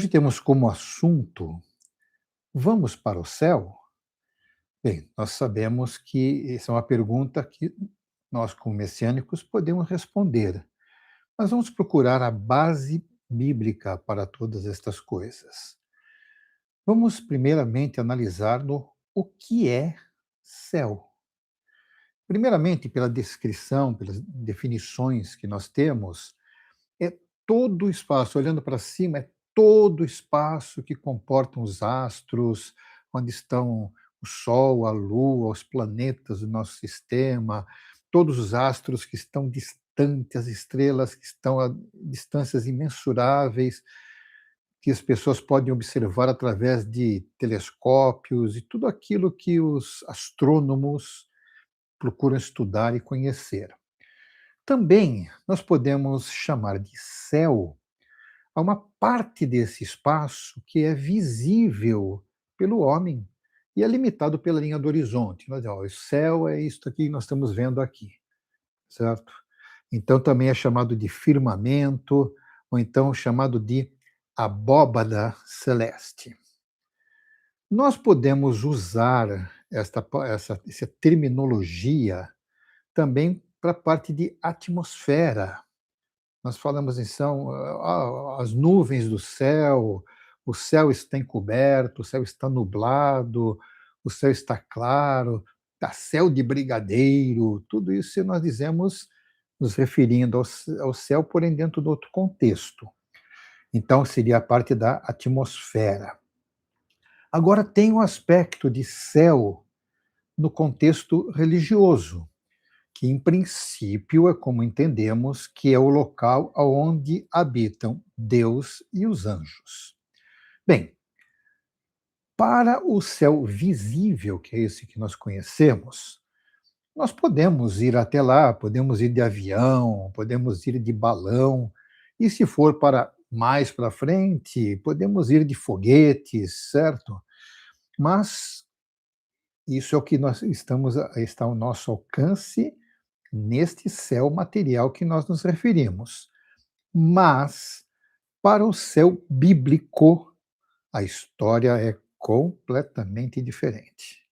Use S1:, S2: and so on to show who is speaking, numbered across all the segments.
S1: Hoje temos como assunto: vamos para o céu? Bem, nós sabemos que essa é uma pergunta que nós, como messiânicos, podemos responder, mas vamos procurar a base bíblica para todas estas coisas. Vamos, primeiramente, analisar o que é céu. Primeiramente, pela descrição, pelas definições que nós temos, é todo o espaço, olhando para cima, é todo o espaço que comportam os astros, onde estão o Sol, a Lua, os planetas do nosso sistema, todos os astros que estão distantes, as estrelas que estão a distâncias imensuráveis, que as pessoas podem observar através de telescópios e tudo aquilo que os astrônomos procuram estudar e conhecer. Também nós podemos chamar de céu a uma parte desse espaço que é visível pelo homem e é limitado pela linha do horizonte. Nós dizemos, ó, o céu é isto aqui que nós estamos vendo aqui, certo? Então também é chamado de firmamento, ou então chamado de abóbada celeste. Nós podemos usar essa terminologia também para a parte de atmosfera. Nós falamos então, as nuvens do céu, o céu está encoberto, o céu está nublado, o céu está claro, está céu de brigadeiro, tudo isso nós dizemos nos referindo ao céu, porém dentro de outro contexto. Então seria a parte da atmosfera. Agora tem um aspecto de céu no contexto religioso, que em princípio é como entendemos que é o local onde habitam Deus e os anjos. Bem, para o céu visível, que é esse que nós conhecemos, nós podemos ir até lá, podemos ir de avião, podemos ir de balão, e se for para mais para frente, podemos ir de foguetes, certo? Mas isso é o que nós está ao nosso alcance neste céu material que nós nos referimos. Mas, para o céu bíblico, a história é completamente diferente.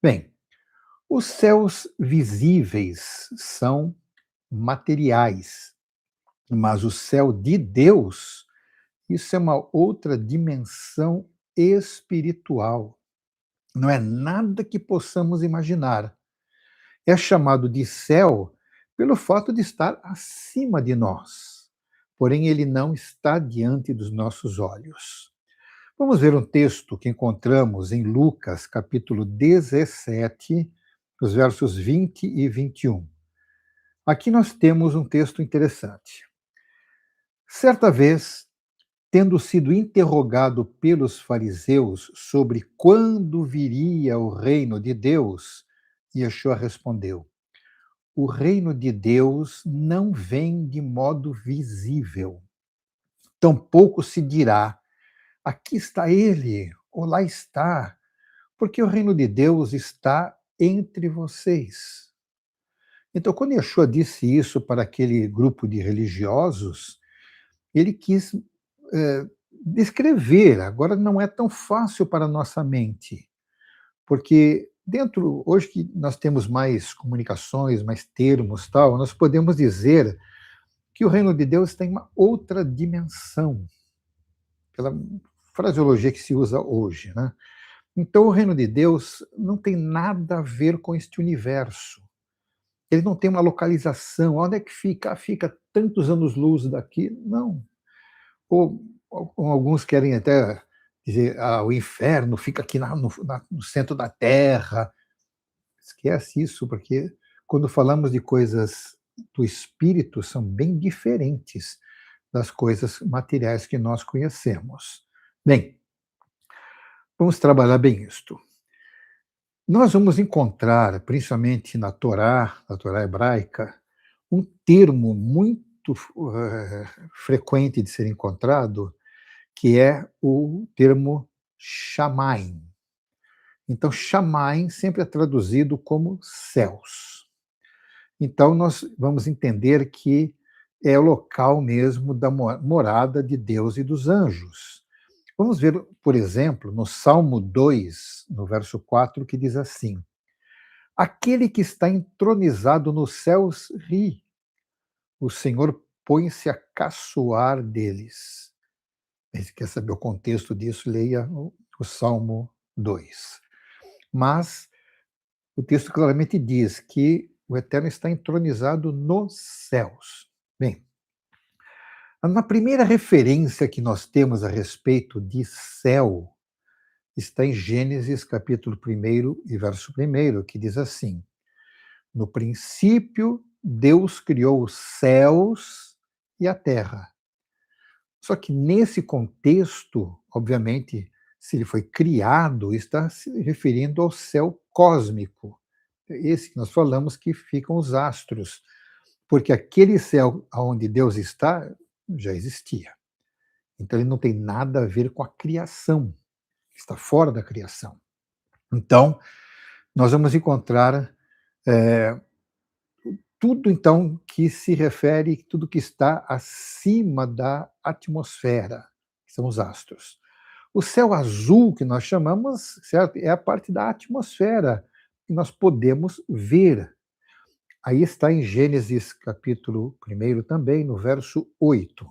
S1: Bem, os céus visíveis são materiais, mas o céu de Deus, isso é uma outra dimensão espiritual. Não é nada que possamos imaginar. É chamado de céu pelo fato de estar acima de nós, porém ele não está diante dos nossos olhos. Vamos ver um texto que encontramos em Lucas, capítulo 17, os versos 20 e 21. Aqui nós temos um texto interessante. Certa vez, tendo sido interrogado pelos fariseus sobre quando viria o reino de Deus, Yeshua respondeu: o reino de Deus não vem de modo visível. Tampouco se dirá, aqui está ele, ou lá está, porque o reino de Deus está entre vocês. Então, quando Yeshua disse isso para aquele grupo de religiosos, ele quis descrever. Agora, não é tão fácil para a nossa mente, porque hoje que nós temos mais comunicações, mais termos, tal, nós podemos dizer que o reino de Deus tem uma outra dimensão, pela fraseologia que se usa hoje, né? Então, o reino de Deus não tem nada a ver com este universo. Ele não tem uma localização. Onde é que fica? Fica tantos anos-luz daqui? Não. Ou alguns querem até dizer, o inferno fica aqui no centro da Terra. Esquece isso, porque quando falamos de coisas do espírito, são bem diferentes das coisas materiais que nós conhecemos. Bem, vamos trabalhar bem isto. Nós vamos encontrar, principalmente na Torá hebraica, um termo muito frequente de ser encontrado, que é o termo Shamaim. Então, Shamaim sempre é traduzido como céus. Então, nós vamos entender que é o local mesmo da morada de Deus e dos anjos. Vamos ver, por exemplo, no Salmo 2, no verso 4, que diz assim: Aquele que está entronizado nos céus ri, o Senhor põe-se a caçoar deles. Se quer saber o contexto disso, leia o Salmo 2. Mas o texto claramente diz que o Eterno está entronizado nos céus. Bem, na primeira referência que nós temos a respeito de céu, está em Gênesis capítulo 1 e verso 1, que diz assim: No princípio, Deus criou os céus e a terra. Só que nesse contexto, obviamente, se ele foi criado, está se referindo ao céu cósmico. Esse que nós falamos que ficam os astros, porque aquele céu onde Deus está já existia. Então ele não tem nada a ver com a criação, está fora da criação. Então, nós vamos encontrar tudo então que se refere, tudo que está acima da atmosfera, que são os astros. O céu azul que nós chamamos, certo, é a parte da atmosfera que nós podemos ver. Aí está em Gênesis capítulo 1 também, no verso 8.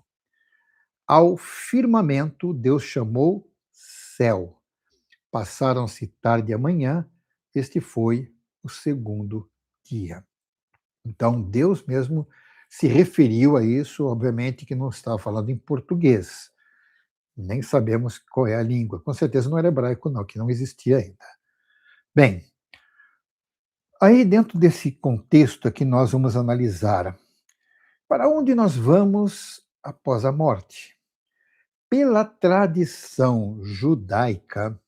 S1: Ao firmamento Deus chamou céu. Passaram-se tarde e manhã, este foi o segundo dia. Então, Deus mesmo se referiu a isso, obviamente que não estava falando em português, nem sabemos qual é a língua, com certeza não era hebraico não, que não existia ainda. Bem, aí dentro desse contexto aqui nós vamos analisar para onde nós vamos após a morte. Pela tradição judaica,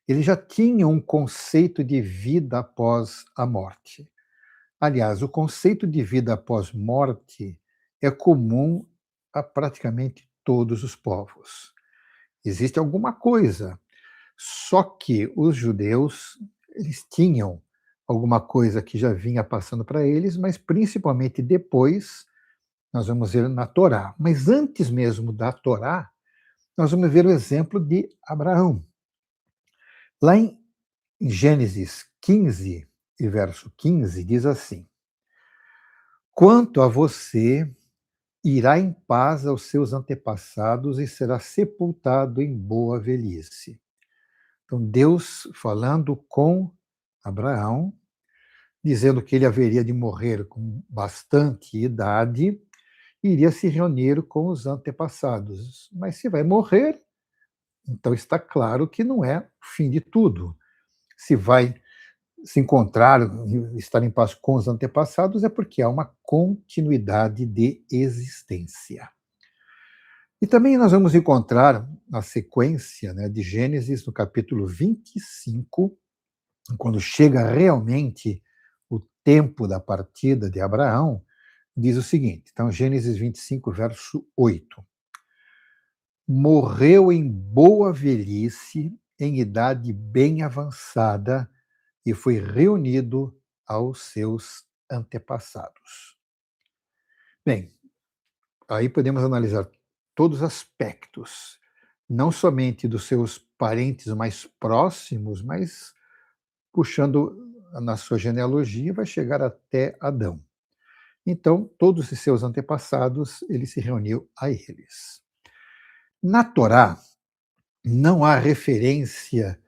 S1: eles já tinham um conceito de vida após a morte. Aliás, o conceito de vida após morte é comum a praticamente todos os povos. Existe alguma coisa, só que os judeus, eles tinham alguma coisa que já vinha passando para eles, mas principalmente depois, nós vamos ver na Torá. Mas antes mesmo da Torá, nós vamos ver o exemplo de Abraão. Lá em Gênesis 15 e verso 15, diz assim: Quanto a você, irá em paz aos seus antepassados e será sepultado em boa velhice. Então, Deus falando com Abraão, dizendo que ele haveria de morrer com bastante idade, e iria se reunir com os antepassados. Mas se vai morrer, então está claro que não é o fim de tudo. Se vai se encontrar, estar em paz com os antepassados, é porque há uma continuidade de existência. E também nós vamos encontrar na sequência, né, de Gênesis, no capítulo 25, quando chega realmente o tempo da partida de Abraão, diz o seguinte, então Gênesis 25, verso 8. Morreu em boa velhice, em idade bem avançada, e foi reunido aos seus antepassados. Bem, aí podemos analisar todos os aspectos, não somente dos seus parentes mais próximos, mas puxando na sua genealogia, vai chegar até Adão. Então, todos os seus antepassados, ele se reuniu a eles. Na Torá, não há referência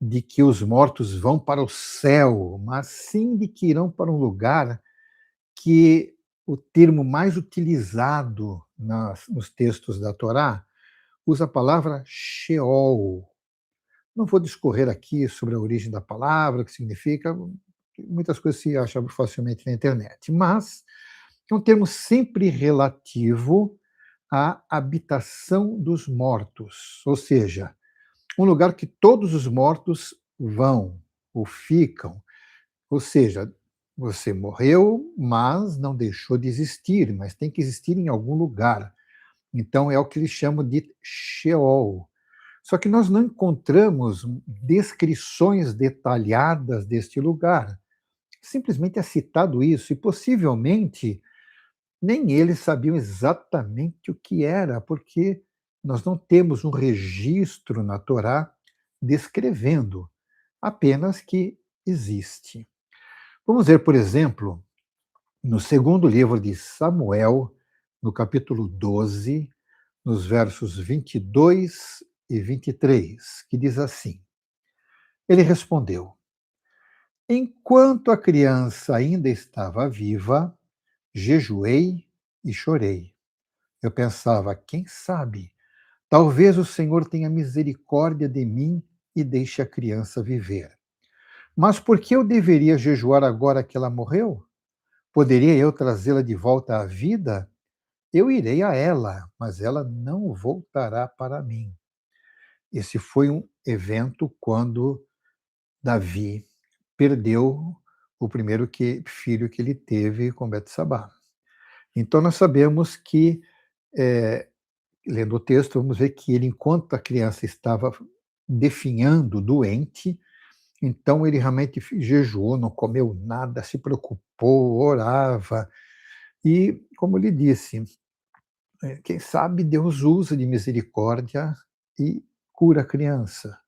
S1: de que os mortos vão para o céu, mas sim de que irão para um lugar que o termo mais utilizado nos textos da Torá usa a palavra Sheol. Não vou discorrer aqui sobre a origem da palavra, o que significa, muitas coisas se acham facilmente na internet, mas é um termo sempre relativo à habitação dos mortos, ou seja, um lugar que todos os mortos vão ou ficam, ou seja, você morreu, mas não deixou de existir, mas tem que existir em algum lugar. Então é o que eles chamam de Sheol. Só que nós não encontramos descrições detalhadas deste lugar. Simplesmente é citado isso, e possivelmente nem eles sabiam exatamente o que era, porque Nós não temos um registro na Torá descrevendo, apenas que existe. Vamos ver, por exemplo, no segundo livro de Samuel, no capítulo 12, nos versos 22 e 23, que diz assim: Ele respondeu: Enquanto a criança ainda estava viva, jejuei e chorei. Eu pensava, quem sabe, talvez o Senhor tenha misericórdia de mim e deixe a criança viver. Mas por que eu deveria jejuar agora que ela morreu? Poderia eu trazê-la de volta à vida? Eu irei a ela, mas ela não voltará para mim. Esse foi um evento quando Davi perdeu o primeiro filho que ele teve com Betsabá. Então nós sabemos que, lendo o texto, vamos ver que ele, enquanto a criança estava definhando, doente, então ele realmente jejuou, não comeu nada, se preocupou, orava. E, como lhe disse, quem sabe Deus usa de misericórdia e cura a criança.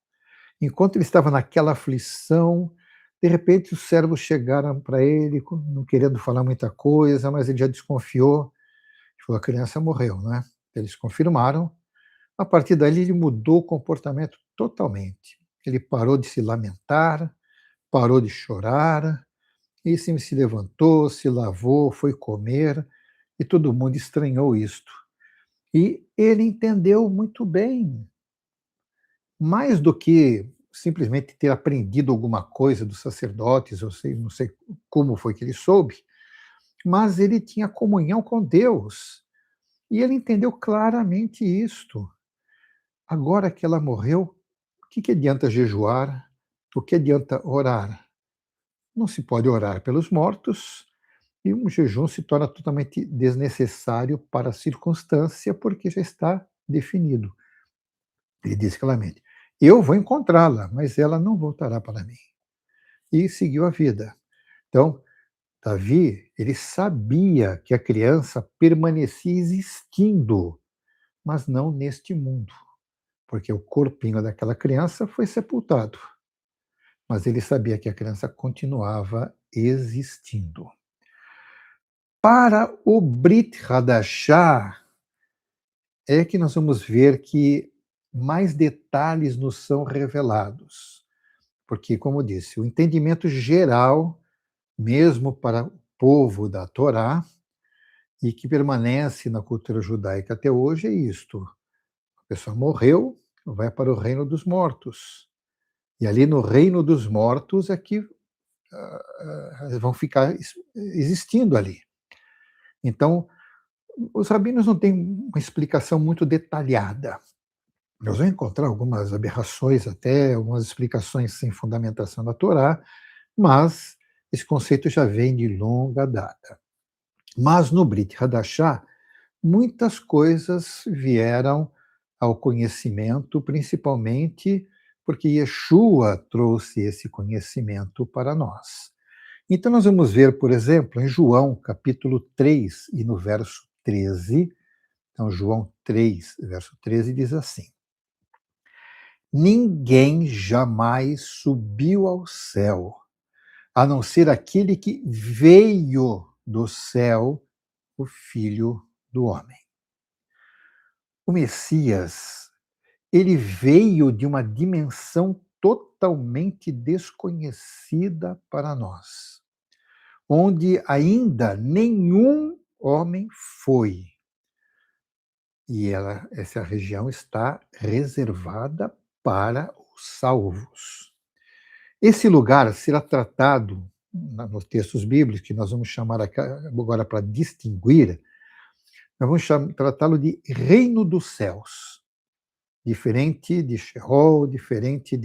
S1: Enquanto ele estava naquela aflição, de repente os servos chegaram para ele, não querendo falar muita coisa, mas ele já desconfiou. Ele falou, a criança morreu, né? Eles confirmaram. A partir dali ele mudou o comportamento totalmente. Ele parou de se lamentar, parou de chorar, e sim se levantou, se lavou, foi comer, e todo mundo estranhou isto. E ele entendeu muito bem, mais do que simplesmente ter aprendido alguma coisa dos sacerdotes, eu sei, não sei como foi que ele soube, mas ele tinha comunhão com Deus. E ele entendeu claramente isto. Agora que ela morreu, o que adianta jejuar? O que adianta orar? Não se pode orar pelos mortos, e um jejum se torna totalmente desnecessário para a circunstância, porque já está definido. Ele disse claramente: Eu vou encontrá-la, mas ela não voltará para mim. E seguiu a vida. Então, Davi, ele sabia que a criança permanecia existindo, mas não neste mundo, porque o corpinho daquela criança foi sepultado. Mas ele sabia que a criança continuava existindo. Para o Brit Hadashah, é que nós vamos ver que mais detalhes nos são revelados. Porque, como eu disse, o entendimento geral, mesmo para o povo da Torá, e que permanece na cultura judaica até hoje, é isto: a pessoa morreu, vai para o reino dos mortos. E ali no reino dos mortos é que vão ficar existindo ali. Então, os rabinos não têm uma explicação muito detalhada. Nós vamos encontrar algumas aberrações até, algumas explicações sem fundamentação da Torá, mas esse conceito já vem de longa data. Mas no Brit Hadashah, muitas coisas vieram ao conhecimento, principalmente porque Yeshua trouxe esse conhecimento para nós. Então nós vamos ver, por exemplo, em João, capítulo 3, e no verso 13, então João 3, verso 13, diz assim: Ninguém jamais subiu ao céu, a não ser aquele que veio do céu, o Filho do Homem. O Messias, ele veio de uma dimensão totalmente desconhecida para nós, onde ainda nenhum homem foi. E essa região está reservada para os salvos. Esse lugar será tratado nos textos bíblicos, que nós vamos chamar agora para distinguir, nós vamos tratá-lo de reino dos céus, diferente de Sheol, diferente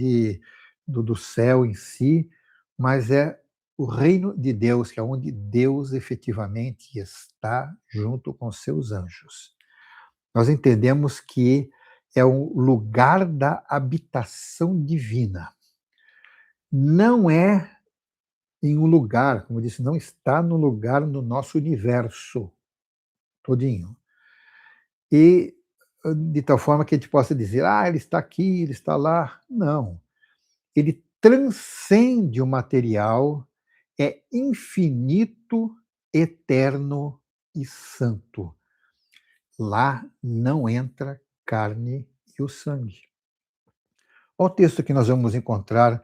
S1: do céu em si, mas é o reino de Deus, que é onde Deus efetivamente está junto com seus anjos. Nós entendemos que é um lugar da habitação divina. Não é em um lugar, como eu disse, não está no lugar no nosso universo todinho. E de tal forma que a gente possa dizer: "Ah, ele está aqui, ele está lá". Não, ele transcende o material, é infinito, eterno e santo. Lá não entra carne e o sangue. Olha o texto que nós vamos encontrar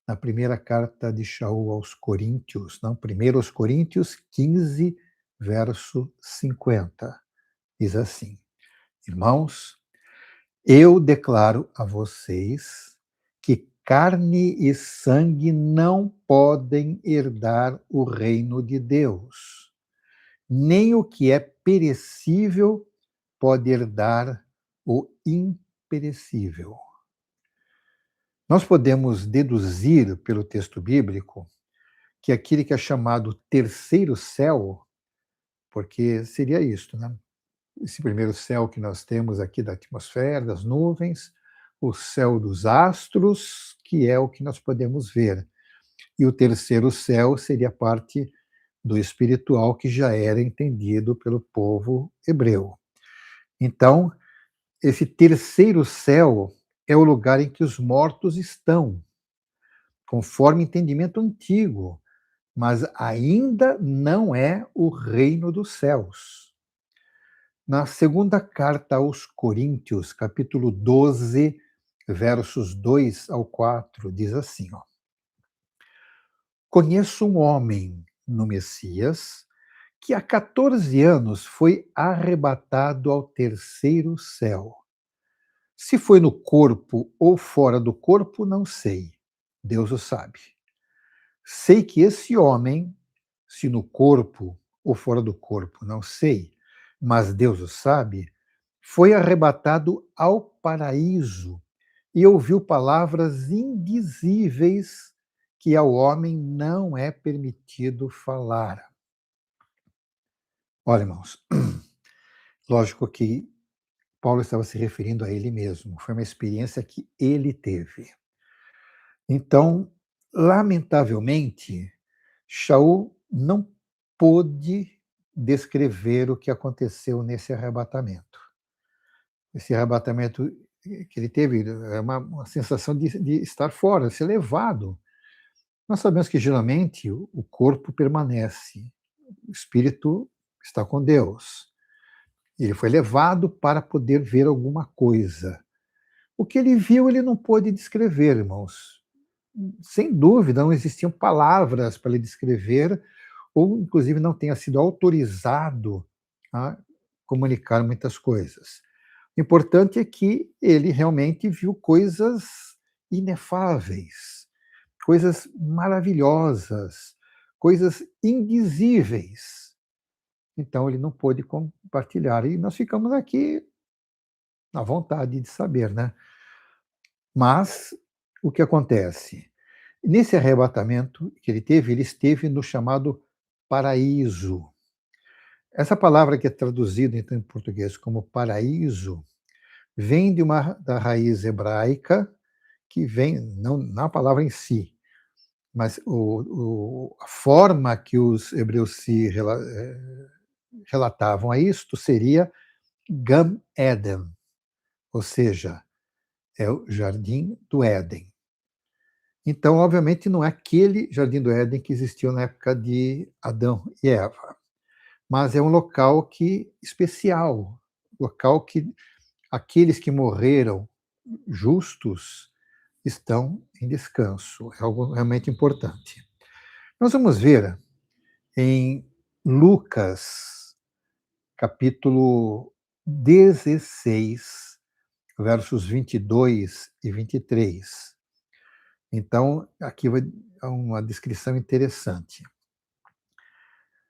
S1: na primeira carta de Shaul aos Coríntios, não, 1 aos Coríntios 15, verso 50. Diz assim: Irmãos, eu declaro a vocês que carne e sangue não podem herdar o reino de Deus, nem o que é perecível pode herdar o imperecível. Nós podemos deduzir pelo texto bíblico que aquele que é chamado terceiro céu, porque seria isto, né? Esse primeiro céu que nós temos aqui da atmosfera, das nuvens, o céu dos astros, que é o que nós podemos ver. E o terceiro céu seria a parte do espiritual que já era entendido pelo povo hebreu. Então, esse terceiro céu é o lugar em que os mortos estão, conforme entendimento antigo, mas ainda não é o reino dos céus. Na segunda carta aos Coríntios, capítulo 12, versos 2 ao 4, diz assim: ó, Conheço um homem no Messias que há 14 anos foi arrebatado ao terceiro céu. Se foi no corpo ou fora do corpo, não sei. Deus o sabe. Sei que esse homem, se no corpo ou fora do corpo, não sei, mas Deus o sabe, foi arrebatado ao paraíso e ouviu palavras indizíveis que ao homem não é permitido falar. Olha, irmãos, lógico que Paulo estava se referindo a ele mesmo, foi uma experiência que ele teve. Então, lamentavelmente, Shaul não pôde descrever o que aconteceu nesse arrebatamento. Esse arrebatamento que ele teve é uma sensação de estar fora, de ser levado. Nós sabemos que geralmente o corpo permanece, o espírito está com Deus. Ele foi levado para poder ver alguma coisa. O que ele viu, ele não pôde descrever, irmãos. Sem dúvida, não existiam palavras para ele descrever, ou inclusive não tenha sido autorizado a comunicar muitas coisas. O importante é que ele realmente viu coisas inefáveis, coisas maravilhosas, coisas indizíveis. Então ele não pôde compartilhar. E nós ficamos aqui na vontade de saber, né? Mas o que acontece? Nesse arrebatamento que ele esteve no chamado paraíso. Essa palavra que é traduzida então em português como paraíso vem da raiz hebraica que vem, não na palavra em si, mas a forma que os hebreus relatavam a isto seria Gan Eden, ou seja, é o jardim do Éden. Então, obviamente, não é aquele jardim do Éden que existiu na época de Adão e Eva, mas é um local especial, local que aqueles que morreram justos estão em descanso. É algo realmente importante. Nós vamos ver em Lucas, capítulo 16, versos 22 e 23. Então, aqui vai uma descrição interessante.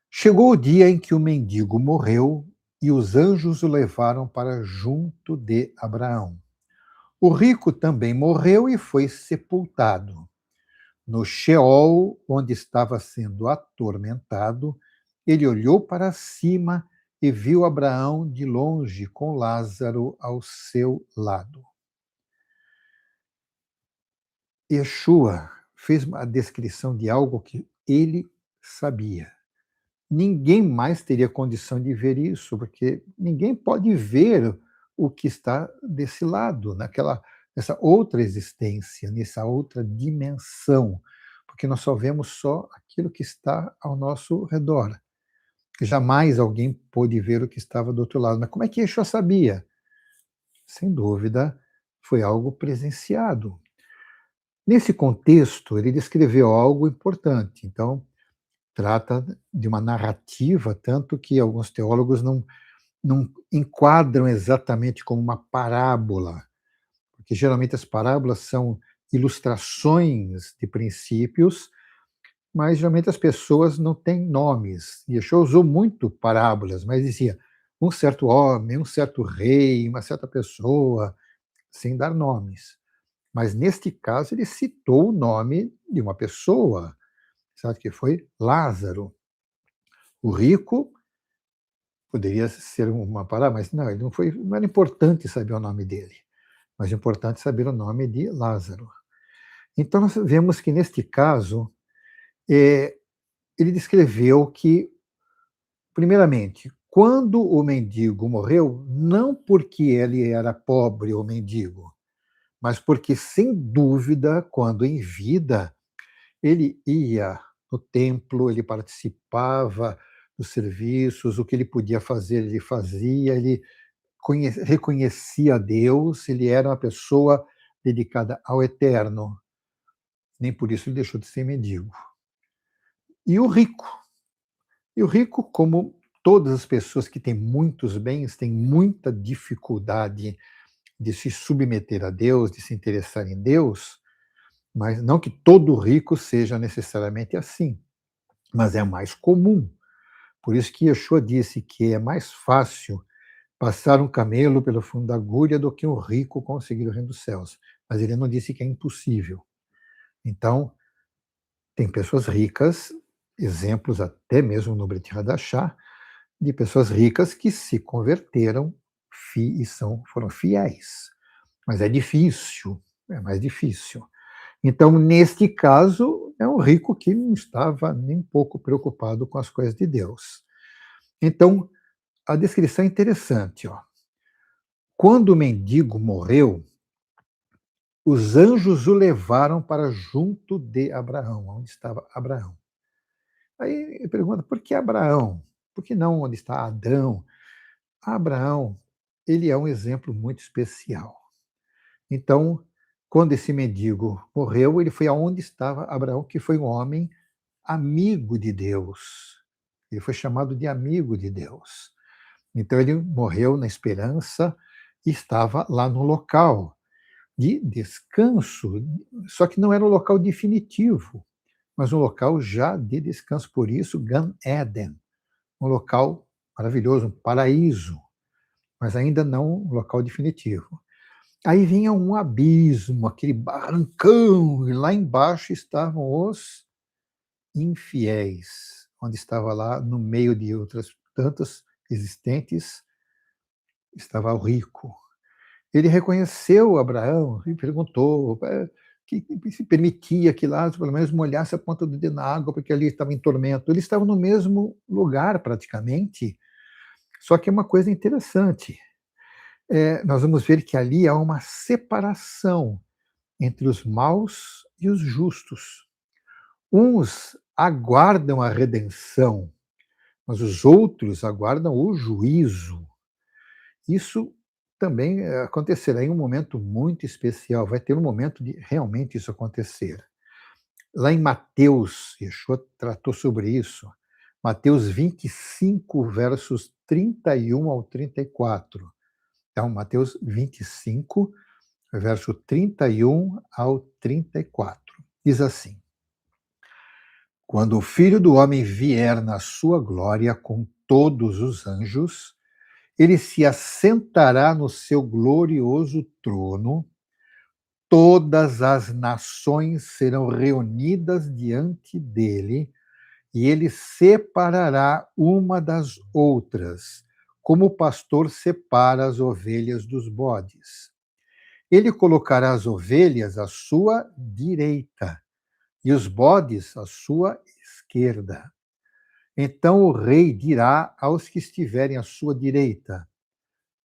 S1: Chegou o dia em que o mendigo morreu e os anjos o levaram para junto de Abraão. O rico também morreu e foi sepultado. No Sheol, onde estava sendo atormentado, ele olhou para cima e viu Abraão de longe com Lázaro ao seu lado. Yeshua fez a descrição de algo que ele sabia. Ninguém mais teria condição de ver isso, porque ninguém pode ver o que está desse lado, nessa outra existência, nessa outra dimensão, porque nós só vemos só aquilo que está ao nosso redor. Jamais alguém pôde ver o que estava do outro lado. Mas como é que Yeshua sabia? Sem dúvida, foi algo presenciado. Nesse contexto, ele descreveu algo importante. Então, trata de uma narrativa, tanto que alguns teólogos não enquadram exatamente como uma parábola, porque geralmente as parábolas são ilustrações de princípios, mas geralmente as pessoas não têm nomes. Yeshua usou muito parábolas, mas dizia um certo homem, um certo rei, uma certa pessoa, sem dar nomes. Mas neste caso ele citou o nome de uma pessoa, sabe, que foi Lázaro. O rico poderia ser uma parábola, mas não, ele não era importante saber o nome dele, mas é importante saber o nome de Lázaro. Então nós vemos que neste caso, ele descreveu que, primeiramente, quando o mendigo morreu, não porque ele era pobre ou mendigo, mas porque, sem dúvida, quando em vida, ele ia no templo, ele participava dos serviços, o que ele podia fazer, ele fazia, ele reconhecia a Deus, ele era uma pessoa dedicada ao eterno. Nem por isso ele deixou de ser mendigo. E o rico? E o rico, como todas as pessoas que têm muitos bens, têm muita dificuldade de se submeter a Deus, de se interessar em Deus, mas não que todo rico seja necessariamente assim, mas é mais comum. Por isso que Yeshua disse que é mais fácil passar um camelo pelo fundo da agulha do que um rico conseguir o reino dos céus. Mas ele não disse que é impossível. Então, tem pessoas ricas, exemplos até mesmo no Brit Hadashah, de pessoas ricas que se converteram e foram fiéis. Mas é mais difícil. Então, neste caso, é um rico que não estava nem um pouco preocupado com as coisas de Deus. Então, a descrição é interessante. Ó. Quando o mendigo morreu, os anjos o levaram para junto de Abraão, onde estava Abraão. Aí ele pergunta, por que Abraão? Por que não onde está Adão? Abraão, ele é um exemplo muito especial. Então, quando esse mendigo morreu, ele foi aonde estava Abraão, que foi um homem amigo de Deus. Ele foi chamado de amigo de Deus. Então, ele morreu na esperança e estava lá no local de descanso, só que não era um local definitivo, mas um local já de descanso. Por isso, Gan Eden, um local maravilhoso, um paraíso, mas ainda não um local definitivo. Aí vinha um abismo, aquele barrancão, e lá embaixo estavam os infiéis, onde estava lá, no meio de outras tantas existentes, estava o rico. Ele reconheceu Abraão e perguntou que se permitia que Lázaro pelo menos molhasse a ponta do dedo na água, porque ali estava em tormento. Eles estavam no mesmo lugar, praticamente, só que é uma coisa interessante. Nós vamos ver que ali há uma separação entre os maus e os justos. Uns aguardam a redenção, mas os outros aguardam o juízo. Isso também acontecerá em um momento muito especial, vai ter um momento de realmente isso acontecer. Lá em Mateus, Yeshua tratou sobre isso, Mateus 25, versos 31 ao 34. Então, Mateus 25, verso 31 ao 34. Diz assim: Quando o Filho do Homem vier na sua glória com todos os anjos, ele se assentará no seu glorioso trono, todas as nações serão reunidas diante dele, e ele separará uma das outras, como o pastor separa as ovelhas dos bodes. Ele colocará as ovelhas à sua direita e os bodes à sua esquerda. Então o rei dirá aos que estiverem à sua direita: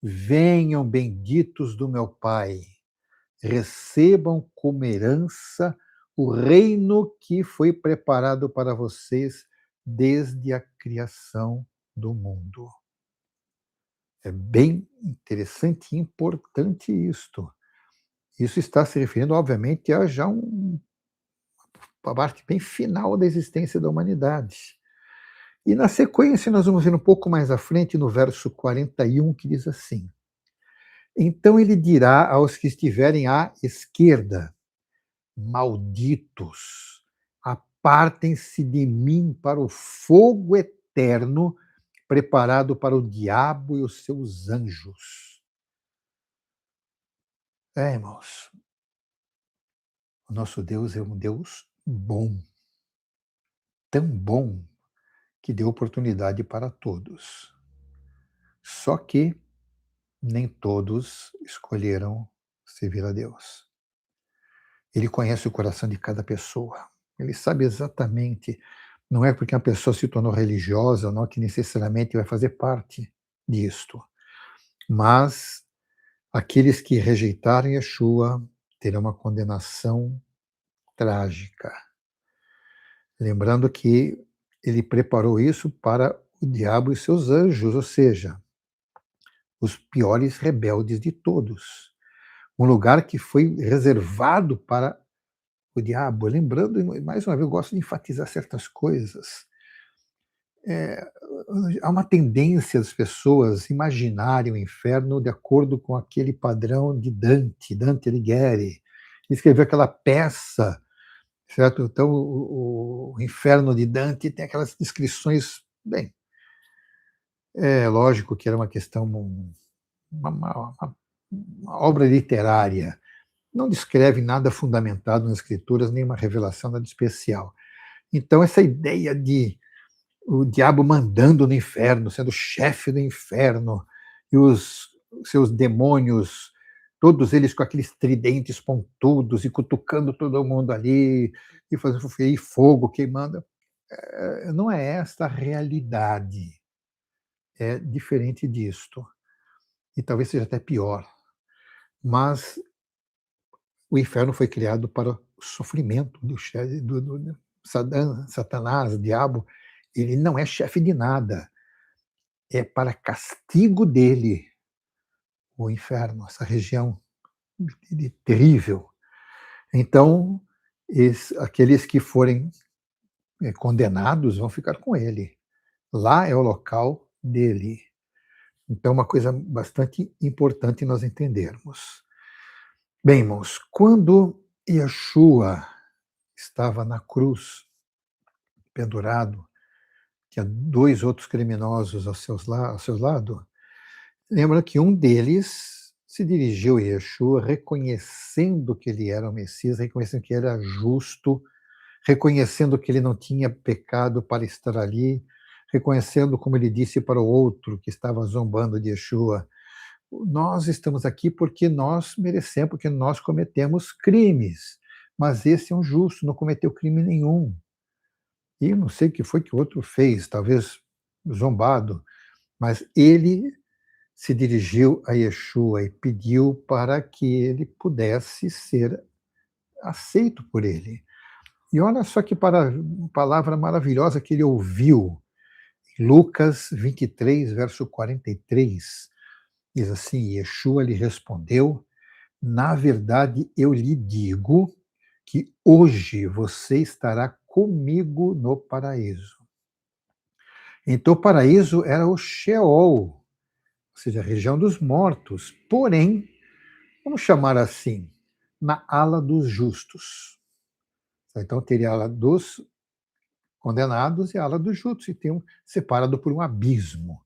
S1: Venham benditos do meu Pai, recebam como herança o reino que foi preparado para vocês desde a criação do mundo. É bem interessante e importante isto. Isso está se referindo, obviamente, a já uma parte bem final da existência da humanidade. E na sequência, nós vamos ver um pouco mais à frente, no verso 41, que diz assim: Então ele dirá aos que estiverem à esquerda: Malditos, apartem-se de mim para o fogo eterno preparado para o diabo e os seus anjos. Irmãos, o nosso Deus é um Deus bom, tão bom que deu oportunidade para todos. Só que nem todos escolheram servir a Deus. Ele conhece o coração de cada pessoa. Ele sabe exatamente. Não é porque uma pessoa se tornou religiosa ou não que necessariamente vai fazer parte disto. Mas aqueles que rejeitarem Yeshua terão uma condenação trágica. Lembrando que ele preparou isso para o diabo e seus anjos, ou seja, os piores rebeldes de todos. Um lugar que foi reservado para o diabo. Lembrando, mais uma vez, eu gosto de enfatizar certas coisas. É, há uma tendência das pessoas imaginarem o inferno de acordo com aquele padrão de Dante Alighieri. Ele escreveu aquela peça, certo? Então, o inferno de Dante tem aquelas descrições, bem, é lógico que era uma questão, uma obra literária, não descreve nada fundamentado nas escrituras, nenhuma revelação, nada especial. Então, essa ideia de o diabo mandando no inferno, sendo chefe do inferno, e os seus demônios, todos eles com aqueles tridentes pontudos e cutucando todo mundo ali, e fazendo fogo queimando. Não é esta a realidade. É diferente disto. E talvez seja até pior. Mas o inferno foi criado para o sofrimento do Satanás, o diabo. Ele não é chefe de nada. É para castigo dele, o inferno, essa região terrível. Então, aqueles que forem condenados vão ficar com ele. Lá é o local dele. Então, uma coisa bastante importante nós entendermos. Bem, irmãos, quando Yeshua estava na cruz, pendurado, tinha dois outros criminosos ao seu lado. Lembra que um deles se dirigiu a Yeshua reconhecendo que ele era o Messias, reconhecendo que era justo, reconhecendo que ele não tinha pecado para estar ali, reconhecendo, como ele disse para o outro que estava zombando de Yeshua: nós estamos aqui porque nós merecemos, porque nós cometemos crimes, mas esse é um justo, não cometeu crime nenhum. E não sei o que foi que o outro fez, talvez zombado, mas ele se dirigiu a Yeshua e pediu para que ele pudesse ser aceito por ele. E olha só que palavra maravilhosa que ele ouviu. Lucas 23, verso 43, diz assim: Yeshua lhe respondeu: Na verdade, eu lhe digo que hoje você estará comigo no paraíso. Então, o paraíso era o Sheol, ou seja, a região dos mortos. Porém, vamos chamar assim, na ala dos justos. Então, teria a ala dos condenados e a ala dos justos, e tem separado por um abismo.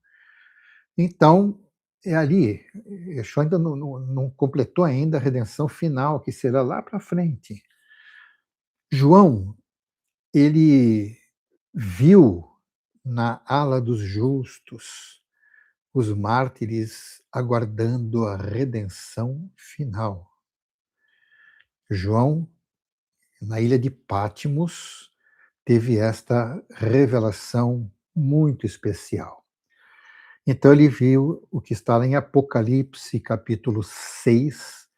S1: Então, é ali, Yeshua ainda não completou ainda a redenção final, que será lá para frente. João, ele viu na ala dos justos os mártires aguardando a redenção final. João, na ilha de Patmos, teve esta revelação muito especial. Então ele viu o que está lá em Apocalipse, capítulo 6,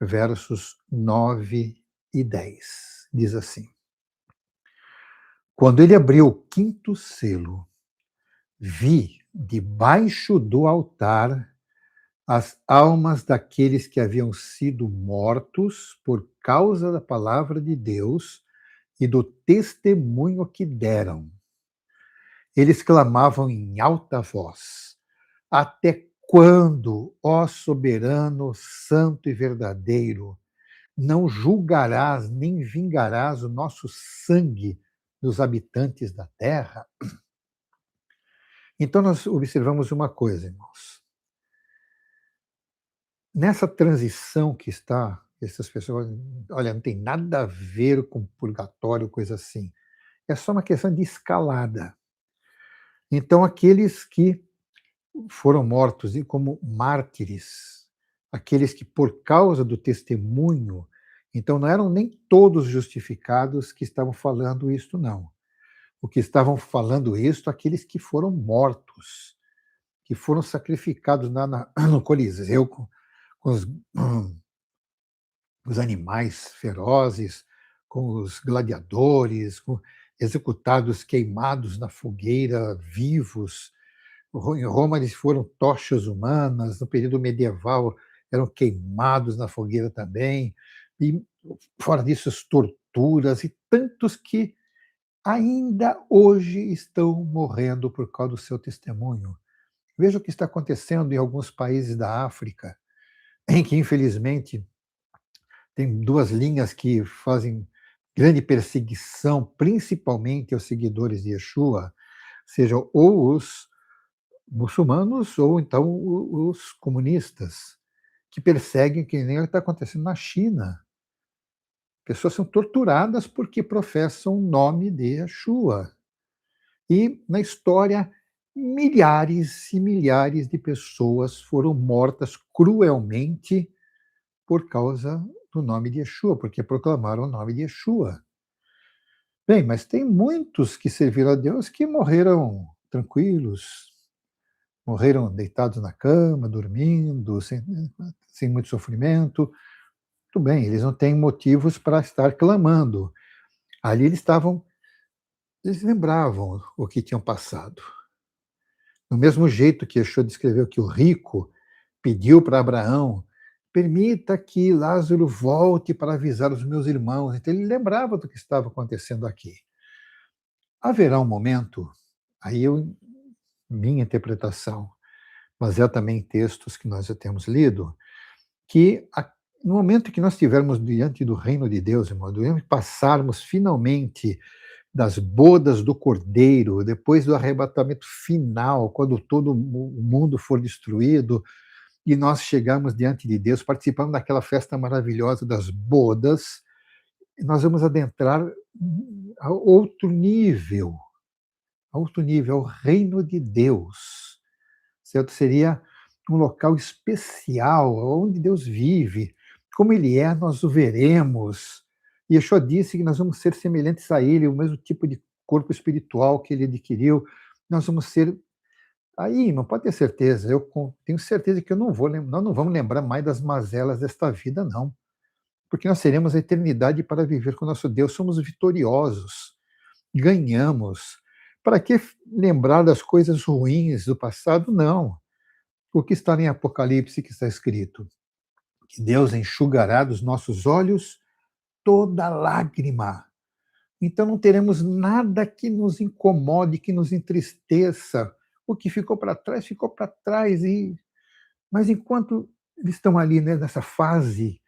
S1: versos 9 e 10. Diz assim: Quando ele abriu o quinto selo, vi debaixo do altar as almas daqueles que haviam sido mortos por causa da palavra de Deus e do testemunho que deram. Eles clamavam em alta voz: Até quando, ó soberano, santo e verdadeiro, não julgarás nem vingarás o nosso sangue dos habitantes da terra? Então nós observamos uma coisa, irmãos. Nessa transição que está, essas pessoas, olha, não tem nada a ver com purgatório, coisa assim. É só uma questão de escalada. Então, aqueles que foram mortos e como mártires, aqueles que por causa do testemunho, então não eram nem todos justificados que estavam falando isto, não. O que estavam falando isto, aqueles que foram mortos, que foram sacrificados no Coliseu com os animais ferozes, com os gladiadores, executados queimados na fogueira, vivos. Em Roma eles foram tochas humanas, no período medieval eram queimados na fogueira também, e fora disso as torturas e tantos que ainda hoje estão morrendo por causa do seu testemunho. Veja o que está acontecendo em alguns países da África, em que infelizmente tem duas linhas que fazem grande perseguição, principalmente aos seguidores de Yeshua, sejam ou os muçulmanos ou então os comunistas, que perseguem, que nem está acontecendo na China. Pessoas são torturadas porque professam o nome de Yeshua. E na história, milhares e milhares de pessoas foram mortas cruelmente por causa do nome de Yeshua, porque proclamaram o nome de Yeshua. Bem, mas tem muitos que serviram a Deus que morreram tranquilos, morreram deitados na cama, dormindo, sem muito sofrimento. Tudo bem, eles não têm motivos para estar clamando. Ali eles lembravam o que tinham passado. Do mesmo jeito que Yeshua descreveu que o rico pediu para Abraão: permita que Lázaro volte para avisar os meus irmãos. Então ele lembrava do que estava acontecendo aqui. Haverá um momento, aí minha interpretação, baseada também em textos que nós já temos lido, que no momento que nós estivermos diante do reino de Deus, irmão, devemos passarmos finalmente das bodas do Cordeiro, depois do arrebatamento final, quando todo o mundo for destruído, e nós chegamos diante de Deus, participando daquela festa maravilhosa das bodas, nós vamos adentrar a outro nível, ao reino de Deus, certo? Seria um local especial, onde Deus vive, como Ele é, nós o veremos. E Yeshua disse que nós vamos ser semelhantes a Ele, o mesmo tipo de corpo espiritual que Ele adquiriu, nós vamos ser. Aí, não pode ter certeza, eu tenho certeza que nós não vamos lembrar mais das mazelas desta vida, não. Porque nós teremos a eternidade para viver com o nosso Deus, somos vitoriosos, ganhamos. Para que lembrar das coisas ruins do passado? Não. O que está em Apocalipse que está escrito? Que Deus enxugará dos nossos olhos toda lágrima. Então não teremos nada que nos incomode, que nos entristeça. O que ficou para trás, ficou para trás. Mas enquanto eles estão ali, né, nessa fase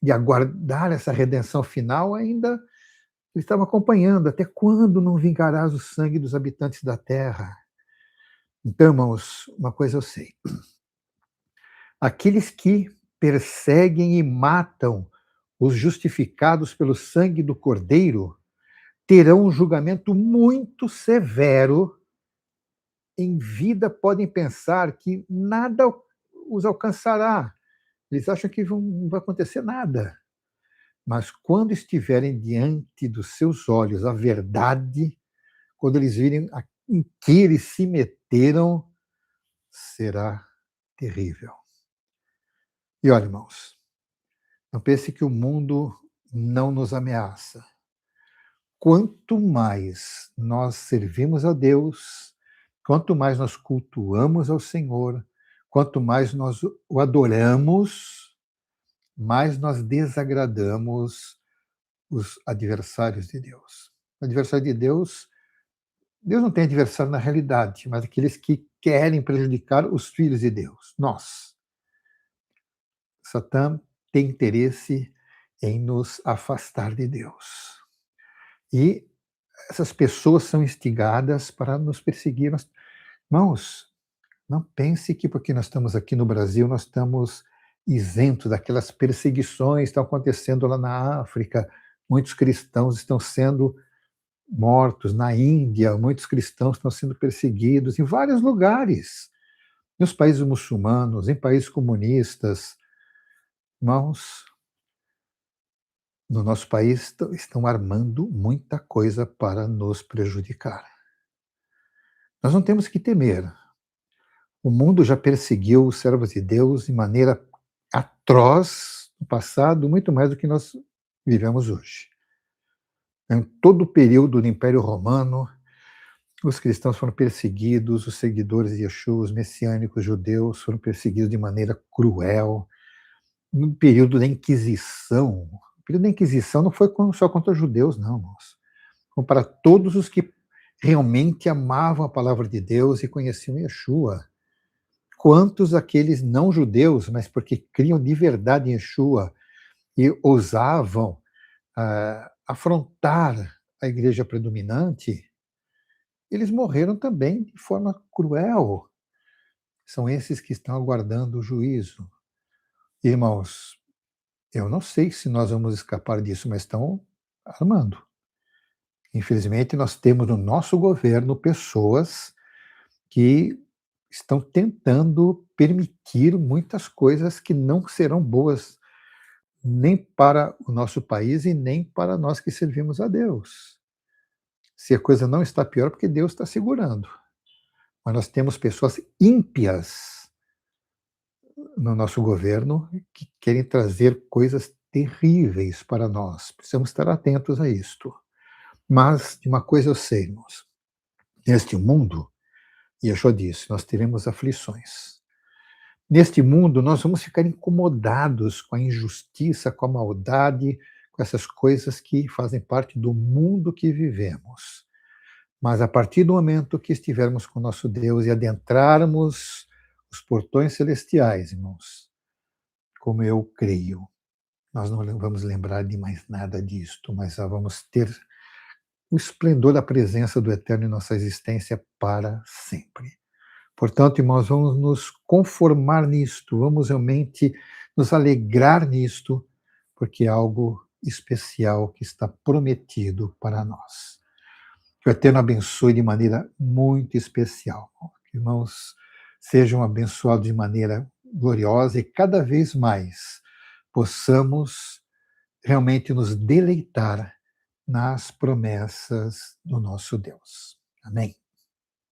S1: de aguardar essa redenção final, ainda eles estavam acompanhando. Até quando não vingarás o sangue dos habitantes da terra? Então, irmãos, uma coisa eu sei. Aqueles que perseguem e matam os justificados pelo sangue do Cordeiro terão um julgamento muito severo. Em vida podem pensar que nada os alcançará. Eles acham que não vai acontecer nada. Mas quando estiverem diante dos seus olhos a verdade, quando eles virem em que eles se meteram, será terrível. E olha, irmãos, não pense que o mundo não nos ameaça. Quanto mais nós servimos a Deus, quanto mais nós cultuamos ao Senhor, quanto mais nós o adoramos, mais nós desagradamos os adversários de Deus. O adversário de Deus, Deus não tem adversário na realidade, mas aqueles que querem prejudicar os filhos de Deus, nós. Satã tem interesse em nos afastar de Deus. E essas pessoas são instigadas para nos perseguir. Irmãos, não pense que porque nós estamos aqui no Brasil, nós estamos isentos daquelas perseguições que estão acontecendo lá na África. Muitos cristãos estão sendo mortos. Na Índia, muitos cristãos estão sendo perseguidos em vários lugares. Nos países muçulmanos, em países comunistas. Irmãos, no nosso país estão armando muita coisa para nos prejudicar. Nós não temos que temer. O mundo já perseguiu os servos de Deus de maneira atroz no passado, muito mais do que nós vivemos hoje. Em todo o período do Império Romano, os cristãos foram perseguidos, os seguidores de Yeshua, os messiânicos judeus foram perseguidos de maneira cruel. No período da Inquisição, o período da Inquisição não foi só contra os judeus, não, irmãos. Foi para todos os que realmente amavam a palavra de Deus e conheciam Yeshua. Quantos aqueles não judeus, mas porque criam de verdade em Yeshua e ousavam afrontar a igreja predominante, eles morreram também de forma cruel. São esses que estão aguardando o juízo. Irmãos, eu não sei se nós vamos escapar disso, mas estão armando. Infelizmente, nós temos no nosso governo pessoas que estão tentando permitir muitas coisas que não serão boas nem para o nosso país e nem para nós que servimos a Deus. Se a coisa não está pior, é porque Deus está segurando. Mas nós temos pessoas ímpias no nosso governo que querem trazer coisas terríveis para nós. Precisamos estar atentos a isto. Mas de uma coisa eu sei, irmãos. Neste mundo, Yeshua disse, nós teremos aflições. Neste mundo, nós vamos ficar incomodados com a injustiça, com a maldade, com essas coisas que fazem parte do mundo que vivemos. Mas a partir do momento que estivermos com o nosso Deus e adentrarmos os portões celestiais, irmãos, como eu creio, nós não vamos lembrar de mais nada disto, mas vamos ter o esplendor da presença do Eterno em nossa existência para sempre. Portanto, irmãos, vamos nos conformar nisto, vamos realmente nos alegrar nisto, porque é algo especial que está prometido para nós. Que o Eterno abençoe de maneira muito especial. Que, irmãos, sejam abençoados de maneira gloriosa e cada vez mais possamos realmente nos deleitar nas promessas do nosso Deus. Amém.